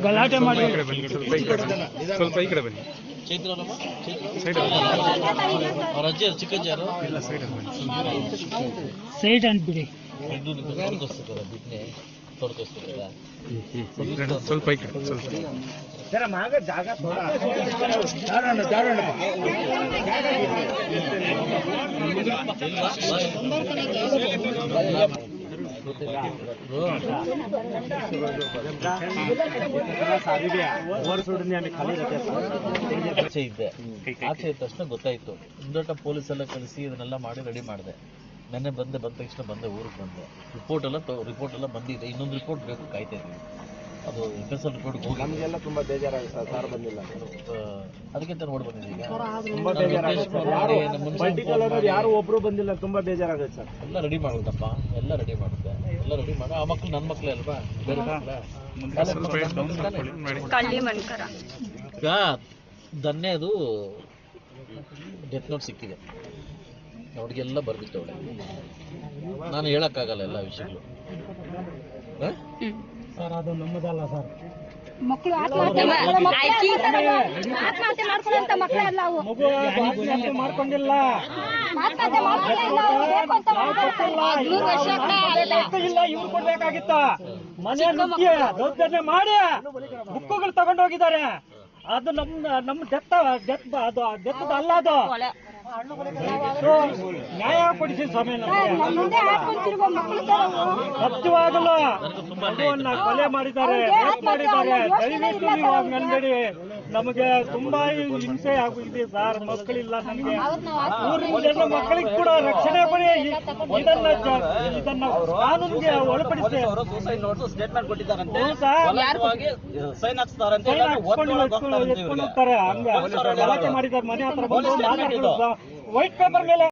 ಗಲಾಟೆ ಮಾಡಿ ಸ್ವಲ್ಪ ಈ ಕಡೆ ಬನ್ನಿ. ಸೈಡ್ ಅಂದ್ಬಿಡಿ. ಸ್ವಲ್ಪ ಈ ಕಡೆ ಸ್ವಲ್ಪ ಜಾಗ ಆಚೆ ಇದ್ದೆ. ಆಚೆ ಇದ್ದ ತಕ್ಷಣ ಗೊತ್ತಾಯ್ತು. ಮುಂದೋಟ ಪೊಲೀಸ್ ಎಲ್ಲ ಕಳಿಸಿ ಇದನ್ನೆಲ್ಲ ಮಾಡಿ ರೆಡಿ ಮಾಡಿದೆ. ನೆನ್ನೆ ಬಂದ ತಕ್ಷಣ ಬಂದೆ, ಊರಿಗೆ ಬಂದೆ. ರಿಪೋರ್ಟ್ ಎಲ್ಲ ಬಂದಿದೆ. ಇನ್ನೊಂದು ರಿಪೋರ್ಟ್ ಬೇಕು, ಕಾಯ್ತಾ ಇದ್ದೀವಿ. ಅದು FSL ರಿಪೋರ್ಟ್ ಹೋಗಿ ನಮಗೆಲ್ಲ ತುಂಬಾ ಬೇಜಾರಾಗುತ್ತೆ ಸರ್ ಬಂದಿಲ್ಲ. ಅದಕ್ಕಿಂತ ನೋಡಿ ಬಂದಿದ್ದೀವಿ. ತುಂಬಾ ಬೇಜಾರಾಗುತ್ತೆ. ಯಾರು ಒಬ್ರು ಬಂದಿಲ್ಲ, ತುಂಬಾ ಬೇಜಾರಾಗುತ್ತೆ ಸರ್. ಎಲ್ಲ ರೆಡಿ ಮಾಡುತ್ತಪ್ಪ, ಎಲ್ಲ ರೆಡಿ ಮಾಡುತ್ತೆ, ಎಲ್ಲ ರೆಡಿ ಮಾಡಿ. ಆ ಮಕ್ಳು ನನ್ನ ಮಕ್ಳೇ ಅಲ್ವಾ, ಬೇರೆ ಈಗ ದನ್ನೆದು ಡೆತ್ ನೋಟ್ ಸಿಕ್ಕಿದೆ. ಅವ್ರಿಗೆಲ್ಲ ಬರ್ಬಿಟ್ಟು ಅವಳೆ. ನಾನು ಹೇಳಕ್ಕಾಗಲ್ಲ ಎಲ್ಲ ವಿಷಯಗಳು. ಸರ್ ಅದು ನಮ್ಮದಲ್ಲ ಸರ್. ಮಕ್ಕಳು ಆತ್ಮಹತ್ಯೆ ಮಾಡ್ಕೊಳ್ಳುವಂತ ಮಕ್ಕಳೆಲ್ಲ ಅವು. ಮಗು ಆತ್ಮಹತ್ಯೆ ಮಾಡ್ಕೊಂಡಿಲ್ಲ, ಇಲ್ಲ. ಇವ್ರು ಕೊಡ್ಬೇಕಾಗಿತ್ತ ಮನೆ ನುಗ್ಗಿ ದೌರ್ಜನ್ಯ ಮಾಡಿ ಬುಕ್ಕುಗಳು ತಗೊಂಡೋಗಿದ್ದಾರೆ. ಅದು ನಮ್ಮ ಡೆತ್ ಅಲ್ಲ. ಅದು ನ್ಯಾಯ ಕೊಡಿಸಿ ಸ್ವಾಮಿ. ಸತ್ಯವಾಗಲ್ಲ, ಮಗುವನ್ನ ಕೊಲೆ ಮಾಡಿದ್ದಾರೆ, ದಯವಿಟ್ಟು ನೀವು ಹಂಗನ್ಬೇಡಿ. ನಮಗೆ ತುಂಬಾ ಹಿಂಸೆ ಆಗಿದೆ ಸರ್. ಮಕ್ಕಳಿಲ್ಲ ನಮ್ಗೆ. ಊರಿನ ಮಕ್ಕಳಿಗೆ ಕೂಡ ರಕ್ಷಣೆ ಬರೀ ಇದನ್ನ ಕಾನೂನಿಗೆ ಒಳಪಡಿಸಿ ಸ್ಟೇಟ್ಮೆಂಟ್ ಕೊಟ್ಟಿದ್ದಾರಂತೆ. ಸೈನ್ ಇಟ್ಕೊಂಡಿರ್ತಾರೆ. ಹಂಗೆ ಗಲಾಟೆ ಮಾಡಿದ್ದಾರೆ. ಮನೆ ಹತ್ರ ಬಂದು ವೈಟ್ ಪೇಪರ್ ಮೇಲೆ